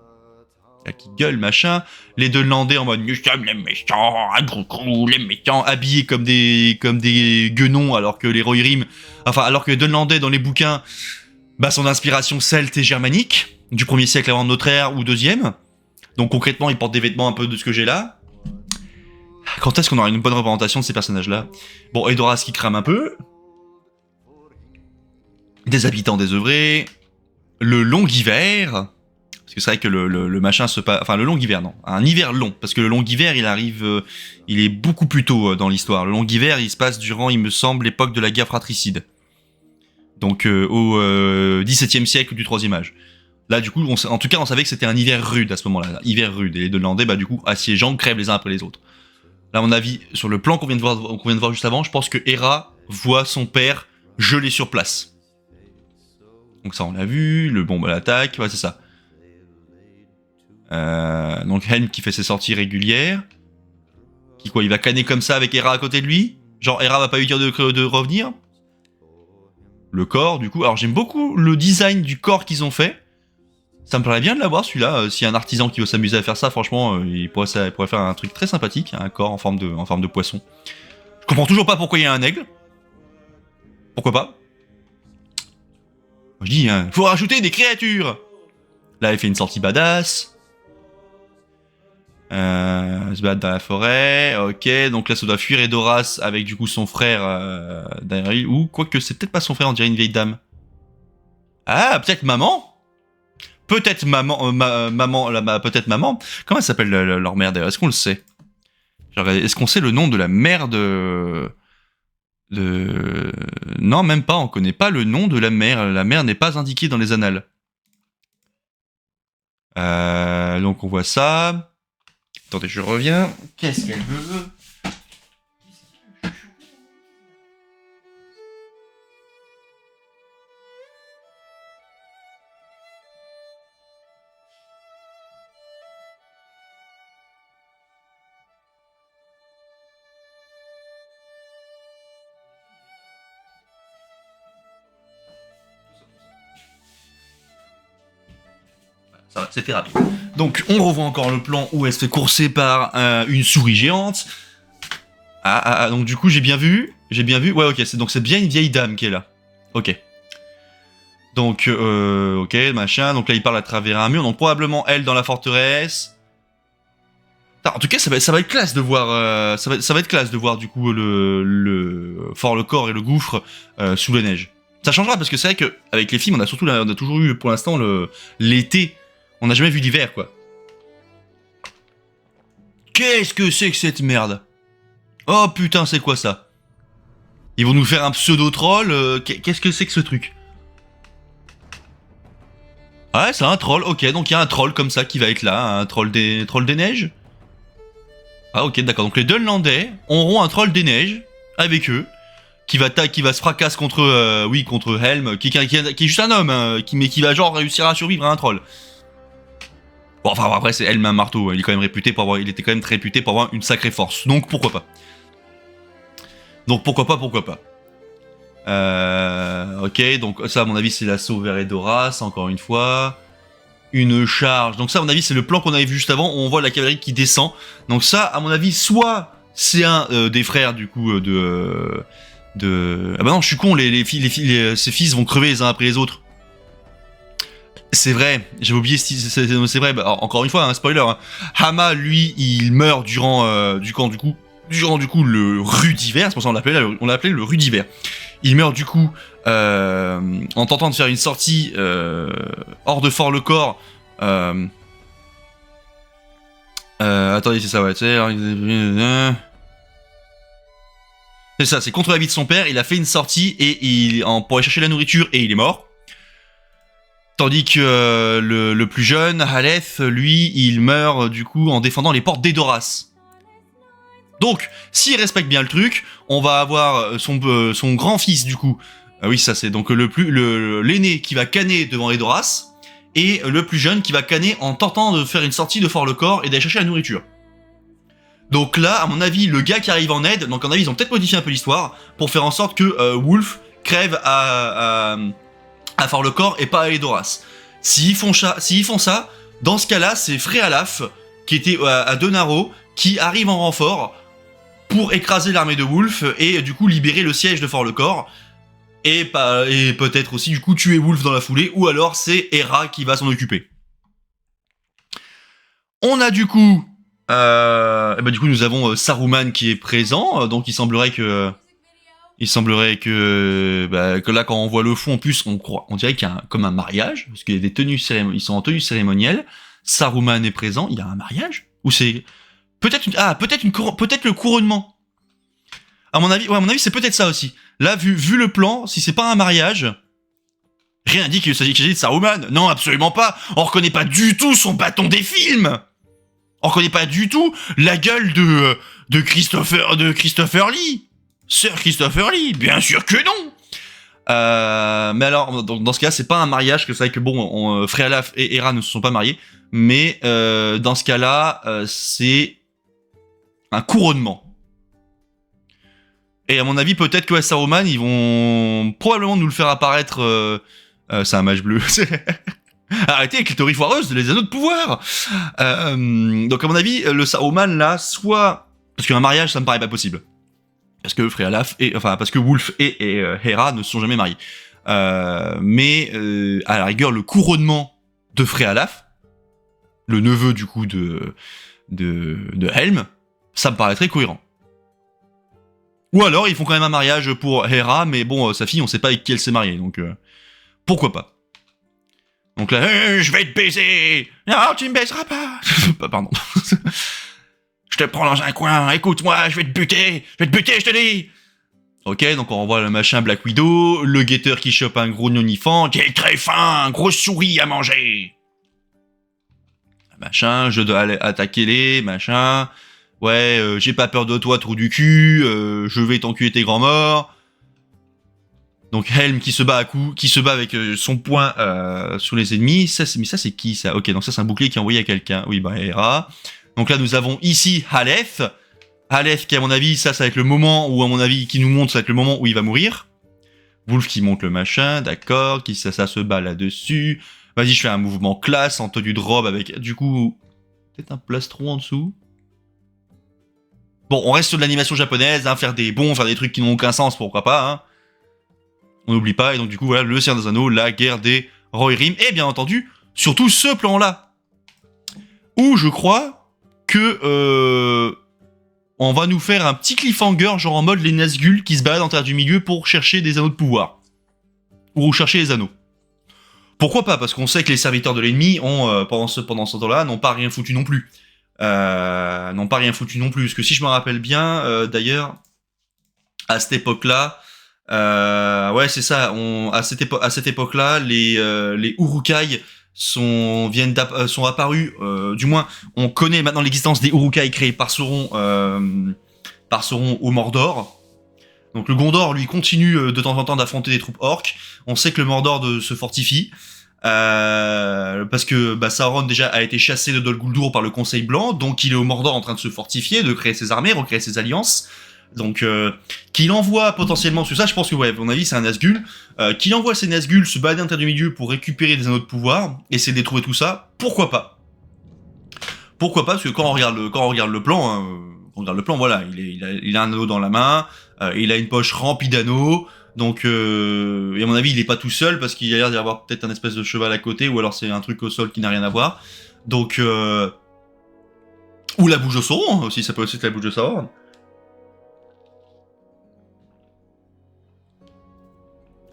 qui gueule, machin. Les Dunlandais en mode « Nous sommes les méchants, un gros coup, les méchants », habillés comme des guenons, alors que les Rohirrim... Enfin, alors que les Dunlandais, dans les bouquins, bah, sont d'inspiration celte et germanique, du 1er siècle avant notre ère ou 2e. Donc concrètement, ils portent des vêtements un peu de ce que j'ai là. Quand est-ce qu'on aura une bonne représentation de ces personnages-là? Bon, Edoras qui crame un peu. Des habitants désœuvrés. Le long hiver. Parce que c'est vrai que le machin se passe... Enfin, le long hiver, non. Un hiver long. Parce que le long hiver, il arrive... il est beaucoup plus tôt dans l'histoire. Le long hiver, il se passe durant, il me semble, l'époque de la guerre fratricide. Donc, au XVIIe siècle du 3e âge. Là, du coup, en tout cas, on savait que c'était un hiver rude à ce moment-là. Hiver rude. Et les Dunlandais, bah, du coup, assiégeants, crèvent les uns après les autres. Là, à mon avis, sur le plan qu'on vient de voir juste avant, je pense que Hera voit son père gelé sur place. Donc ça, on l'a vu. Le bombe à l'attaque, ouais, c'est ça. Donc Helm qui fait ses sorties régulières. Qui quoi, il va canner comme ça avec Hera à côté de lui? Genre, Hera va pas lui dire de revenir. Le corps, du coup. Alors, j'aime beaucoup le design du corps qu'ils ont fait. Ça me plairait bien de l'avoir, celui-là. S'il y a un artisan qui veut s'amuser à faire ça, franchement, il pourrait faire un truc très sympathique. Un corps en forme de poisson. Je comprends toujours pas pourquoi il y a un aigle. Pourquoi pas? Je dis, hein, faut rajouter des créatures. Là, il fait une sortie badass. Se battre dans la forêt, ok, donc là ça doit fuir Edoras avec du coup son frère derrière lui, ou quoique c'est peut-être pas son frère, on dirait une vieille dame. Ah, peut-être maman. Peut-être maman, peut-être maman. Comment elle s'appelle leur mère d'ailleurs? Est-ce qu'on le sait? Est-ce qu'on sait le nom de la mère de... Non, même pas, on connaît pas le nom de la mère n'est pas indiquée dans les annales. Donc on voit ça. Attendez, je reviens. Qu'est-ce qu'elle veut? Ça va, c'était rapide. Donc, on revoit encore le plan où elle se fait courser par une souris géante. Donc du coup, j'ai bien vu. Ouais, ok, c'est bien une vieille dame qui est là. Ok. Donc, ok, machin. Donc là, il parle à travers un mur. Donc probablement elle dans la forteresse. En tout cas, ça va être classe de voir. Ça va être classe de voir du coup le corps et le gouffre sous la neige. Ça changera parce que c'est vrai qu'avec les films, on a toujours eu pour l'instant l'été. On n'a jamais vu l'hiver, quoi. Qu'est-ce que c'est que cette merde? Oh putain, c'est quoi ça? Ils vont nous faire un pseudo-troll. Qu'est-ce que c'est que ce truc? Ouais, c'est un troll. Ok, donc il y a un troll comme ça qui va être là. Un troll des neiges. Ah ok, d'accord. Donc les Dunlandais auront un troll des neiges avec eux. Qui va se fracasser contre Helm. Qui est juste un homme, hein, mais qui va genre réussir à survivre à un troll. Bon, enfin après c'est Helm un marteau, il était quand même très réputé pour avoir une sacrée force, donc pourquoi pas. Ok, donc ça à mon avis c'est l'assaut vers Edoras, encore une fois. Une charge, donc ça à mon avis c'est le plan qu'on avait vu juste avant, où on voit la cavalerie qui descend. Donc ça à mon avis soit c'est un des frères du coup Ah bah non je suis con, ses fils vont crever les uns après les autres. C'est vrai, j'avais oublié, c'est vrai, bah, encore une fois, un spoiler, hein. Hama, lui, il meurt durant le rue d'hiver, c'est pour ça on l'appelait le rue d'hiver. Il meurt du coup en tentant de faire une sortie hors de Fort-le-Corps. Attendez, c'est ça, ouais, c'est ça, c'est contre l'avis de son père, il a fait une sortie et pour aller chercher la nourriture et il est mort. Tandis que le plus jeune, Haleth, lui, il meurt du coup en défendant les portes d'Edoras. Donc, s'il respecte bien le truc, on va avoir son grand-fils du coup. Oui, ça c'est donc l'aîné qui va canner devant Edoras, et le plus jeune qui va canner en tentant de faire une sortie de Fort-le-Corps et d'aller chercher la nourriture. Donc là, à mon avis, le gars qui arrive en aide, donc à mon avis, ils ont peut-être modifié un peu l'histoire pour faire en sorte que Wolf crève à Fort-le-Corps et pas à Edoras. S'ils font ça, dans ce cas-là, c'est Frealaf, qui était à Donaro, qui arrive en renfort pour écraser l'armée de Wolf et du coup libérer le siège de Fort-le-Corps. Et peut-être aussi du coup tuer Wolf dans la foulée, ou alors c'est Hera qui va s'en occuper. On a du coup... nous avons Saruman qui est présent, donc il semblerait que là quand on voit le fond en plus on dirait qu'il y a comme un mariage parce qu'il y a des tenues ils sont en tenue cérémonielle. Saruman est présent, il y a un mariage ou c'est peut-être le couronnement. À mon avis c'est peut-être ça aussi. Là vu le plan, si c'est pas un mariage, rien n'indique qu'il s'agit de Saruman. Non, absolument pas. On reconnaît pas du tout son bâton des films. On reconnaît pas du tout la gueule de Christopher Lee. Sir Christopher Lee, bien sûr que non. Mais alors, dans ce cas, c'est pas un mariage, que c'est vrai que bon, Frealaf et Hera ne se sont pas mariés, mais dans ce cas-là, c'est un couronnement. Et à mon avis, peut-être que Saruman, ils vont probablement nous le faire apparaître. C'est un mage bleu. Arrêtez avec les théories foireuses, les anneaux de pouvoir. Donc à mon avis, le Saruman là, soit parce qu'un mariage, ça me paraît pas possible. Parce que parce que Wolf et Hera ne se sont jamais mariés. Mais à la rigueur, le couronnement de Frealaf, le neveu du coup de Helm, ça me paraît très cohérent. Ou alors ils font quand même un mariage pour Hera, mais bon, sa fille, on sait pas avec qui elle s'est mariée, donc pourquoi pas. Donc là, je vais te baiser. Non, tu me baiseras pas. Pardon. Je te prends dans un coin, écoute-moi, je vais te buter, je te dis. Ok, donc on revoit le machin Black Widow, le guetteur qui chope un gros nonifant, j'ai très faim, grosse souris à manger. Machin, je dois aller attaquer les, machin. Ouais, j'ai pas peur de toi, trou du cul, je vais t'enculer tes grands morts. Donc Helm qui se bat avec son poing sur les ennemis. Mais ça c'est qui ça? Ok, donc ça c'est un bouclier qui est envoyé à quelqu'un. Oui, bah Hera. Donc là nous avons ici Aleph. Aleph qui à mon avis, ça va être le moment où à mon avis, qui nous montre, ça va être le moment où il va mourir. Wolf qui monte le machin, d'accord, qui ça se bat là-dessus. Vas-y, je fais un mouvement classe en tenue de robe avec du coup peut-être un plastron en dessous. Bon, on reste sur de l'animation japonaise, hein, faire des bons, faire des trucs qui n'ont aucun sens, pourquoi pas, hein. On n'oublie pas, et donc du coup, voilà, le Seigneur des Anneaux, la guerre des Rohirrim, et bien entendu, surtout ce plan-là, où je crois que on va nous faire un petit cliffhanger, genre en mode les Nazgûl qui se baladent en terre du milieu pour chercher des anneaux de pouvoir. Ou chercher les anneaux. Pourquoi pas? Parce qu'on sait que les serviteurs de l'ennemi ont, pendant ce temps-là, n'ont pas rien foutu non plus. Parce que si je me rappelle bien, d'ailleurs, à cette époque-là, ouais c'est ça, à cette époque-là, les Uruk-hai sont apparus, du moins on connaît maintenant l'existence des Uruk-hai créés par Sauron au Mordor. Donc le Gondor lui continue de temps en temps d'affronter des troupes orques. On sait que le Mordor se fortifie. Parce que Sauron déjà a été chassé de Dol Guldur par le Conseil Blanc, donc il est au Mordor en train de se fortifier, de créer ses armées, recréer ses alliances. Donc qu'il envoie potentiellement, parce que ça je pense que ouais, à mon avis c'est un Nazgûl, qu'il envoie ses Nazgûl se balader en terre du milieu pour récupérer des anneaux de pouvoir, essayer de détruire tout ça, pourquoi pas? Pourquoi pas? Parce que quand on regarde le plan, hein, voilà, il a un anneau dans la main, il a une poche remplie d'anneaux. Donc, et à mon avis, il est pas tout seul parce qu'il y a l'air d'y avoir peut-être un espèce de cheval à côté, ou alors c'est un truc au sol qui n'a rien à voir. Donc, ou la bouche de Sauron aussi, ça peut aussi être la bouche de Sauron.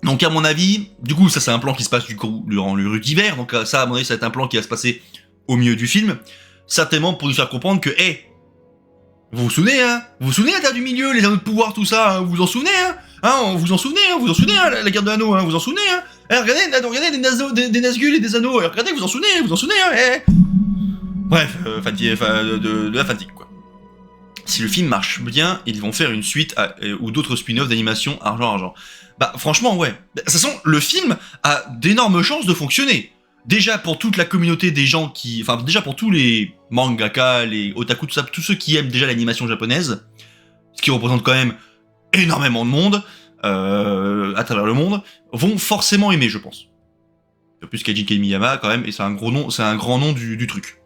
Donc, à mon avis, du coup, ça c'est un plan qui se passe durant le d'hiver. Donc, ça, à mon avis, ça va être un plan qui va se passer au milieu du film, certainement pour nous faire comprendre que, vous vous souvenez, hein? Vous vous souvenez la Terre du Milieu, les anneaux de pouvoir, tout ça, hein, vous vous en souvenez, hein? Vous en souvenez, la guerre de l'anneau, hein, vous vous en souvenez, hein? Regardez des Nazgûl et des anneaux, regardez, vous en souvenez, hein? Bref, de la fatigue, quoi. Si le film marche bien, ils vont faire une suite ou d'autres spin-offs d'animation argent. Bah, franchement, ouais. De toute façon, le film a d'énormes chances de fonctionner. Déjà pour toute la communauté des gens déjà pour tous les mangaka, les otaku, tout ça, tous ceux qui aiment déjà l'animation japonaise, ce qui représente quand même énormément de monde à travers le monde, vont forcément aimer, je pense. En plus Keiji Miyama quand même, et c'est un grand nom du truc.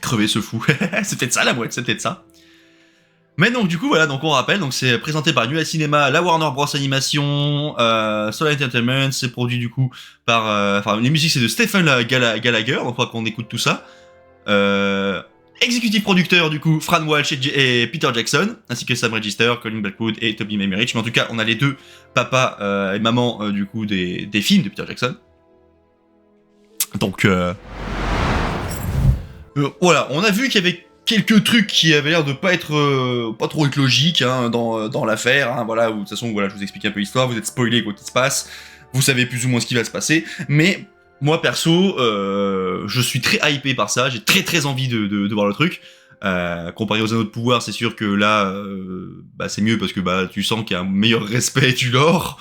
Crever ce fou, c'est peut-être ça la boîte, c'est peut-être ça. Mais donc du coup voilà, donc on rappelle, donc c'est présenté par Nueva Cinema, la Warner Bros Animation, Solar Entertainment, c'est produit du coup par, les musiques c'est de Stephen Gallagher, donc on va qu'on écoute tout ça. Exécutif producteur du coup Fran Walsh et Peter Jackson, ainsi que Sam Register, Colin Blackwood et Toby Emmerich, mais en tout cas on a les deux papas et mamans du coup des films de Peter Jackson. Donc voilà, on a vu qu'il y avait quelques trucs qui avaient l'air de pas trop être logiques hein, dans l'affaire, hein, voilà, où de toute façon voilà, je vous explique un peu l'histoire, vous êtes spoilé quoi qu'il se passe, vous savez plus ou moins ce qui va se passer, mais moi perso, je suis très hypé par ça, j'ai très envie de voir le truc. Comparé aux anneaux de pouvoir, c'est sûr que là, c'est mieux parce que tu sens qu'il y a un meilleur respect du lore.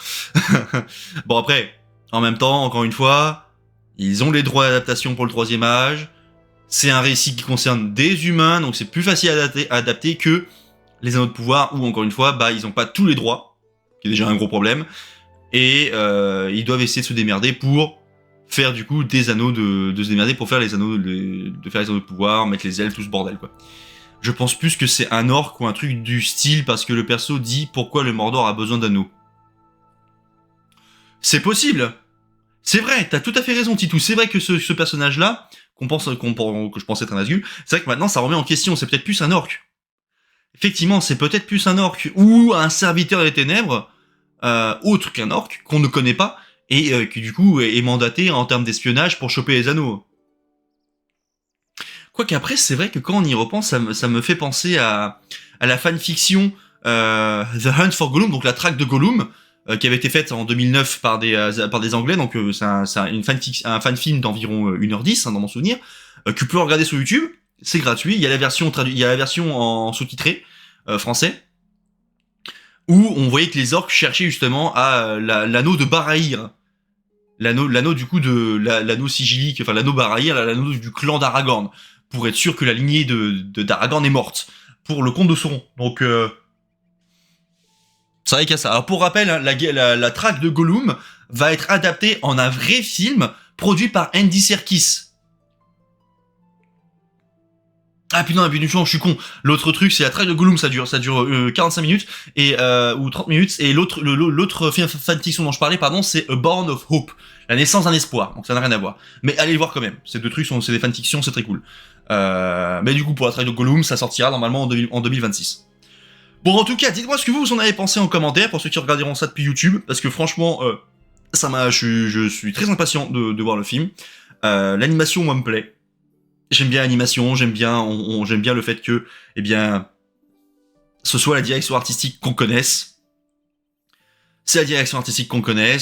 Bon après, en même temps, encore une fois, ils ont les droits d'adaptation pour le 3e âge. C'est un récit qui concerne des humains, donc c'est plus facile à adapter que les anneaux de pouvoir, où encore une fois, bah ils ont pas tous les droits, qui est déjà un gros problème, et ils doivent essayer de se démerder pour faire du coup des anneaux de se démerder pour faire les anneaux de faire les anneaux de pouvoir, mettre les ailes, tout ce bordel quoi. Je pense plus que c'est un orc ou un truc du style parce que le perso dit pourquoi le Mordor a besoin d'anneaux. C'est possible. C'est vrai, t'as tout à fait raison Titou, c'est vrai que ce personnage-là, que je pensais être un Nazgûl, c'est vrai que maintenant ça remet en question, c'est peut-être plus un orc. Effectivement, c'est peut-être plus un orc ou un serviteur des ténèbres, autre qu'un orc, qu'on ne connaît pas, et qui du coup est mandaté en termes d'espionnage pour choper les anneaux. Quoique après, c'est vrai que quand on y repense, ça me fait penser à la fanfiction The Hunt for Gollum, donc la traque de Gollum, qui avait été faite en 2009 par des Anglais, donc c'est un fan-film d'environ 1h10, hein, dans mon souvenir, que vous pouvez regarder sur YouTube, c'est gratuit, il y a la version en sous-titré français, où on voyait que les orques cherchaient justement à l'anneau de Barahir, l'anneau du coup l'anneau sigillique, enfin l'anneau Barahir, l'anneau du clan d'Aragorn, pour être sûr que la lignée d'Aragorn est morte, pour le comte de Sauron. Donc c'est vrai qu'il y a ça. Alors pour rappel, hein, la traque de Gollum va être adaptée en un vrai film produit par Andy Serkis. Ah putain, je suis con. L'autre truc, c'est la traque de Gollum, ça dure 45 minutes et ou 30 minutes. Et l'autre fanfiction dont je parlais, pardon, c'est A Born of Hope, la naissance d'un espoir. Donc ça n'a rien à voir. Mais allez le voir quand même. Ces deux trucs c'est des fanfictions, c'est très cool. Mais du coup, pour la traque de Gollum, ça sortira normalement en 2026. Bon, en tout cas, dites-moi ce que vous en avez pensé en commentaire pour ceux qui regarderont ça depuis YouTube, parce que franchement, je suis très impatient de voir le film. L'animation, moi, me plaît. J'aime bien l'animation, j'aime bien le fait que, eh bien, ce soit la direction artistique qu'on connaisse. C'est la direction artistique qu'on connaît,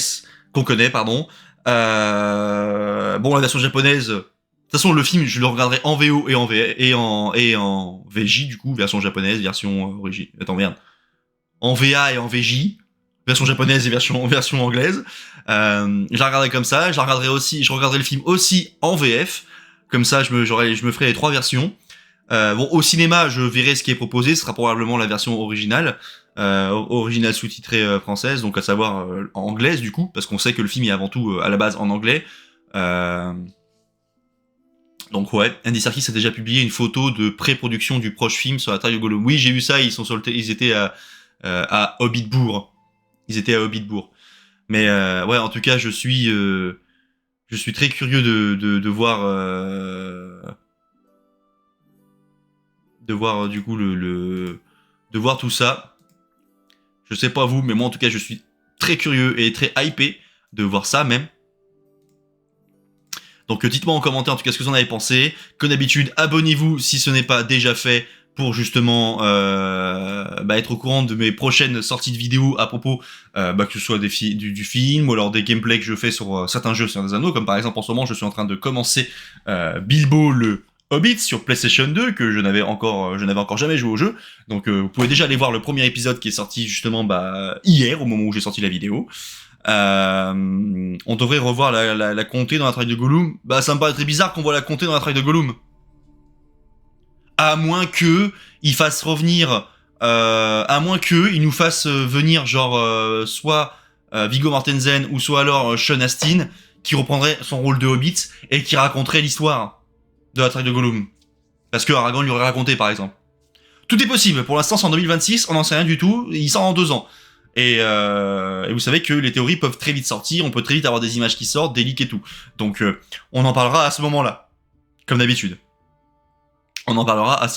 pardon. Bon, la version japonaise, de toute façon, le film, je le regarderai en VO et en VJ, du coup, version japonaise, version origine. Attends, merde. En VA et en VJ, version japonaise et version anglaise. Je la regarderai comme ça. Je regarderai le film aussi en VF. Comme ça, je me ferai les trois versions. Bon, au cinéma, je verrai ce qui est proposé. Ce sera probablement la version originale, originale sous-titrée française, donc à savoir anglaise du coup, parce qu'on sait que le film est avant tout à la base en anglais. Donc ouais, Andy Serkis a déjà publié une photo de pré-production du proche film sur la traque de Gollum. Oui, j'ai vu ça. Ils étaient à Hobbitbourg. Ils étaient à Hobbitbourg. Mais ouais, en tout cas, je suis très curieux de voir du coup de voir tout ça. Je sais pas vous, mais moi en tout cas je suis très curieux et très hypé de voir ça même. Donc dites-moi en commentaire en tout cas ce que vous en avez pensé. Comme d'habitude, abonnez-vous si ce n'est pas déjà fait pour justement être au courant de mes prochaines sorties de vidéos à propos que ce soit du film ou alors des gameplays que je fais sur certains jeux sur des anneaux, comme par exemple en ce moment je suis en train de commencer Bilbo le Hobbit sur PlayStation 2 que je n'avais encore jamais joué au jeu. Donc vous pouvez déjà aller voir le premier épisode qui est sorti justement hier au moment où j'ai sorti la vidéo. On devrait revoir la comté dans la traque de Gollum. Ça me paraît très bizarre qu'on voit la comté dans la traque de Gollum. À moins que il fasse revenir, à moins que il nous fasse venir genre soit Viggo Mortensen ou soit alors Sean Astin qui reprendrait son rôle de Hobbit et qui raconterait l'histoire de la traque de Gollum. Parce que Aragorn lui aurait raconté par exemple. Tout est possible. Pour l'instant c'est en 2026, on n'en sait rien du tout. Il sort en 2 ans. Et vous savez que les théories peuvent très vite sortir. On peut très vite avoir des images qui sortent, des leaks et tout. Donc on en parlera à ce moment-là, comme d'habitude. On en parlera à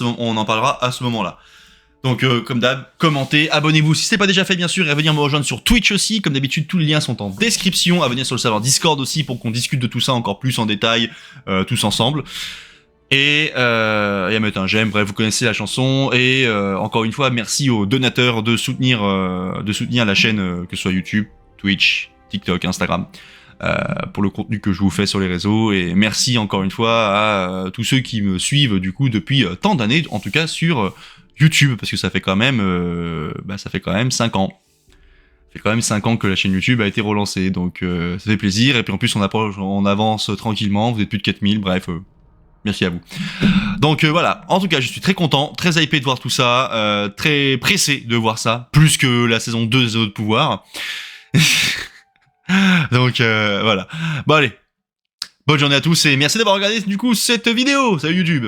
ce moment-là. Donc comme d'hab, commentez, abonnez-vous si c'est pas déjà fait bien sûr, et venir me rejoindre sur Twitch aussi, comme d'habitude tous les liens sont en description, à venir sur le serveur Discord aussi pour qu'on discute de tout ça encore plus en détail, tous ensemble. Et à mettre un j'aime, bref vous connaissez la chanson, et encore une fois merci aux donateurs de soutenir la chaîne, que ce soit YouTube, Twitch, TikTok, Instagram. Pour le contenu que je vous fais sur les réseaux, et merci encore une fois à tous ceux qui me suivent du coup depuis tant d'années, en tout cas sur YouTube, parce que ça fait quand même 5 ans. Ça fait quand même 5 ans que la chaîne YouTube a été relancée, donc ça fait plaisir, et puis en plus on avance tranquillement, vous êtes plus de 4000, bref, Merci à vous. Donc voilà, en tout cas, je suis très content, très hypé de voir tout ça, très pressé de voir ça, plus que la saison 2 des Anneaux de Pouvoir. Donc voilà. Bon allez, bonne journée à tous et merci d'avoir regardé du coup cette vidéo. Salut YouTube.